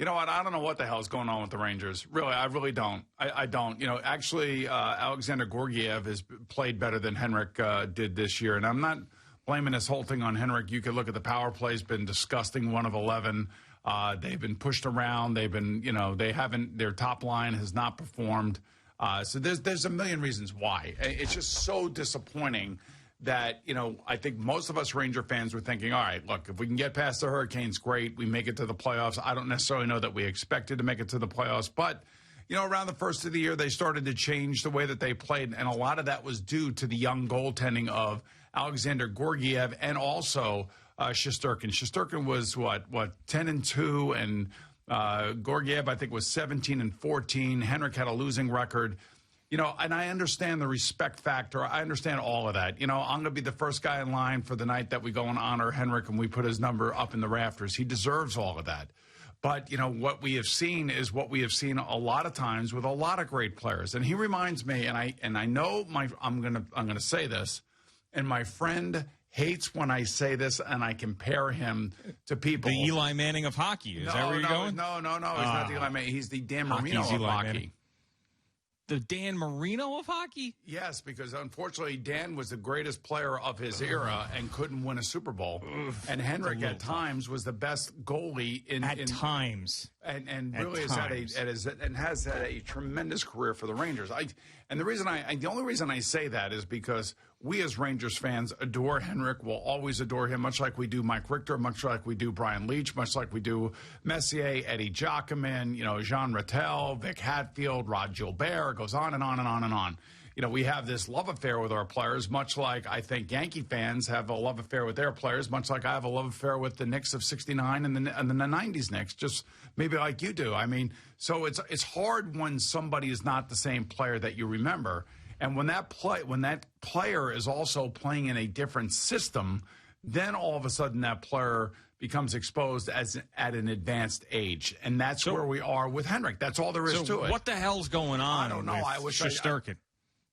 You know what? I don't know what the hell is going on with the Rangers. Really, I really don't. I don't. Actually, Alexander Georgiev has played better than Henrik did this year, and I'm not blaming this whole thing on Henrik. You could look at the power play; has been disgusting, 1 of 11. They've been pushed around. They've been, they haven't. Their top line has not performed. So there's a million reasons why. It's just so disappointing that, I think most of us Ranger fans were thinking, all right, look, if we can get past the Hurricanes, great. We make it to the playoffs. I don't necessarily know that we expected to make it to the playoffs, but, around the first of the year, they started to change the way that they played, and a lot of that was due to the young goaltending of Alexander Georgiev and also Shesterkin. Shesterkin was, 10-2, and Georgiev, I think, was 17-14. Henrik had a losing record. And I understand the respect factor. I understand all of that. I'm going to be the first guy in line for the night that we go and honor Henrik and we put his number up in the rafters. He deserves all of that. But, what we have seen is what we have seen a lot of times with a lot of great players. And he reminds me, and I know I'm going to say this, and my friend hates when I say this and I compare him to people. The Eli Manning of hockey. Is that where you're going? No. He's not the Eli Manning. He's the Dan Marino of hockey. Manning. The Dan Marino of hockey? Yes, because unfortunately Dan was the greatest player of his era and couldn't win a Super Bowl. And Henrik at times was the best goalie in times. And really has had a tremendous career for the Rangers. The only reason I say that is because we as Rangers fans adore Henrik. We'll always adore him, much like we do Mike Richter, much like we do Brian Leetch, much like we do Messier, Eddie Giacomin, Jean Rattel, Vic Hatfield, Rod Gilbert. It goes on and on and on and on. We have this love affair with our players, much like I think Yankee fans have a love affair with their players, much like I have a love affair with the Knicks of '69 and the '90s Knicks, just maybe like you do. So it's hard when somebody is not the same player that you remember, and when that player is also playing in a different system, then all of a sudden that player becomes exposed at an advanced age, and that's where we are with Henrik. That's all there is to it. What the hell's going on? I don't know. I wish Shesterkin.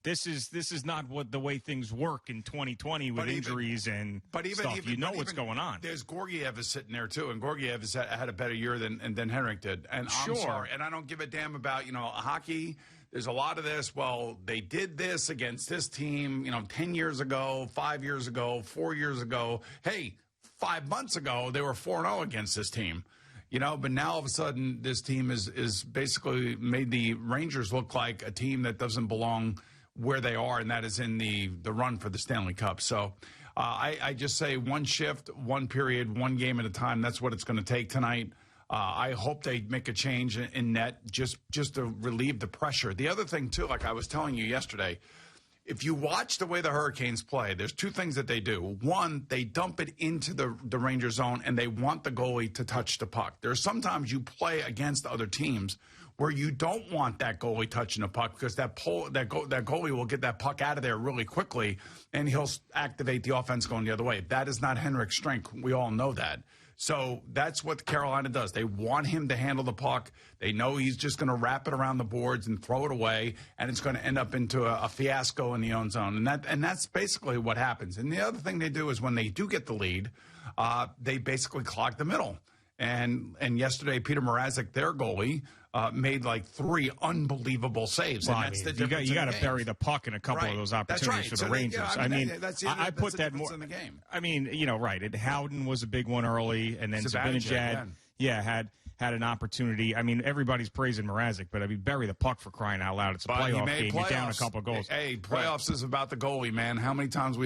This is not the way things work in 2020 with injuries and stuff. What's going on. There's Georgiev is sitting there too, and Georgiev has had a better year than Henrik did. And I'm sorry, and I don't give a damn about hockey. There's a lot of this. Well, they did this against this team, 10 years ago, 5 years ago, 4 years ago. Hey, 5 months ago they were 4-0 against this team. But now all of a sudden this team is basically made the Rangers look like a team that doesn't belong where they are, and that is in the run for the Stanley Cup. So I just say one shift, one period, one game at a time. That's what it's going to take tonight. I hope they make a change in net just to relieve the pressure. The other thing, too, like I was telling you yesterday, if you watch the way the Hurricanes play, there's two things that they do. One, they dump it into the Ranger zone, and they want the goalie to touch the puck. There's sometimes you play against other teams where you don't want that goalie touching the puck because that goalie will get that puck out of there really quickly, and he'll activate the offense going the other way. That is not Henrik's strength. We all know that. So that's what Carolina does. They want him to handle the puck. They know he's just going to wrap it around the boards and throw it away, and it's going to end up into a fiasco in the own zone. And that's basically what happens. And the other thing they do is when they do get the lead, they basically clog the middle. And yesterday, Peter Mrazek, their goalie, made like 3 unbelievable saves. Well, and that's the difference. You got to bury the puck in a couple of those opportunities for the Rangers. I put that more in the game. Right. Howden was a big one early, and then Zibanejad, had an opportunity. Everybody's praising Mrazek, but bury the puck for crying out loud. It's a playoff game. You're down a couple of goals. Hey, playoffs is about the goalie, man. How many times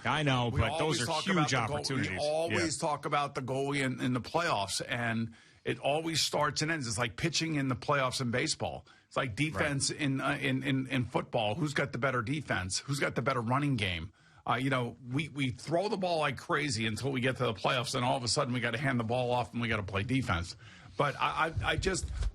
I know, but those are huge opportunities. We always talk about the goalie in the playoffs, and it always starts and ends. It's like pitching in the playoffs in baseball. It's like defense in football. Who's got the better defense? Who's got the better running game? We throw the ball like crazy until we get to the playoffs, and all of a sudden we got to hand the ball off and we got to play defense. But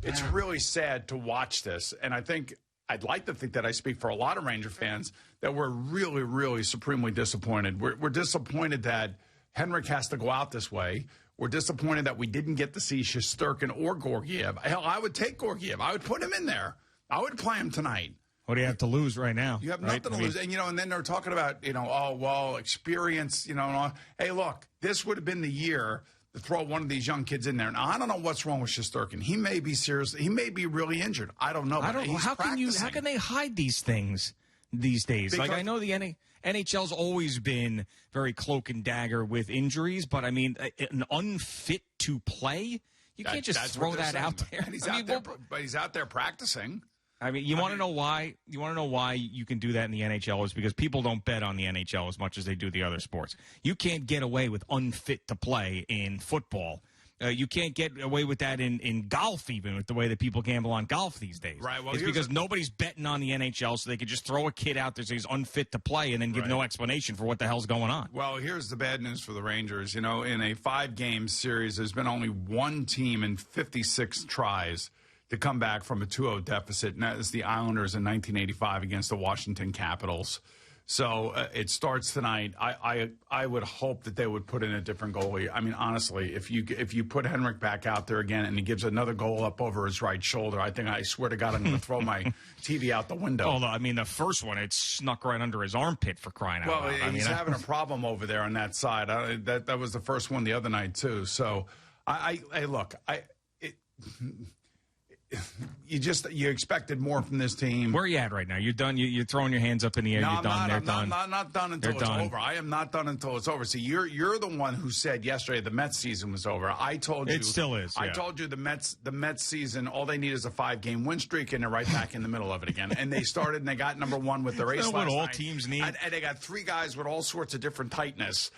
it's really sad to watch this, and I'd like to think that I speak for a lot of Ranger fans that we're really, really supremely disappointed. We're disappointed that Henrik has to go out this way. We're disappointed that we didn't get to see Shesterkin or Georgiev. Hell, I would take Georgiev. I would put him in there. I would play him tonight. What do you have to lose right now? You have nothing to lose. And then they're talking about, experience, and all. Hey, look, this would have been the year to throw one of these young kids in there. Now, I don't know what's wrong with Shesterkin. He may be serious. He may be really injured. I don't know. I don't know. How can they hide these things these days? Because, like, I know the NHL's always been very cloak and dagger with injuries, but I mean, an unfit to play, you can't just throw that out there. And he's out there, but he's out there practicing. I mean, you want to know why? You want to know why you can do that in the NHL is because people don't bet on the NHL as much as they do the other sports. You can't get away with unfit to play in football. You can't get away with that in golf, even with the way that people gamble on golf these days. Right. Well, it's because nobody's betting on the NHL, so they could just throw a kid out there so he's unfit to play and then give no explanation for what the hell's going on. Well, here's the bad news for the Rangers. In a 5-game series, there's been only one team in 56 tries to come back from a 2-0 deficit, and that is the Islanders in 1985 against the Washington Capitals. So it starts tonight. I would hope that they would put in a different goalie. I mean, honestly, if you put Henrik back out there again and he gives another goal up over his right shoulder, I swear to God, I'm going to throw my TV out the window. Although, I mean, the first one, it snuck right under his armpit for crying out loud. Well, he's having a problem over there on that side. That was the first one the other night, too. So, you expected more from this team. Where are you at right now? You're done. You're throwing your hands up in the air. No, you're done. I'm not done until it's over. I am not done until it's over. See, you're the one who said yesterday the Mets season was over. I told you it still is. Yeah. I told you the Mets season. All they need is a 5-game win streak, and they're right back in the middle of it again. And they started and they got number 1 with their ace last night. What all teams need. And they got 3 guys with all sorts of different tightness.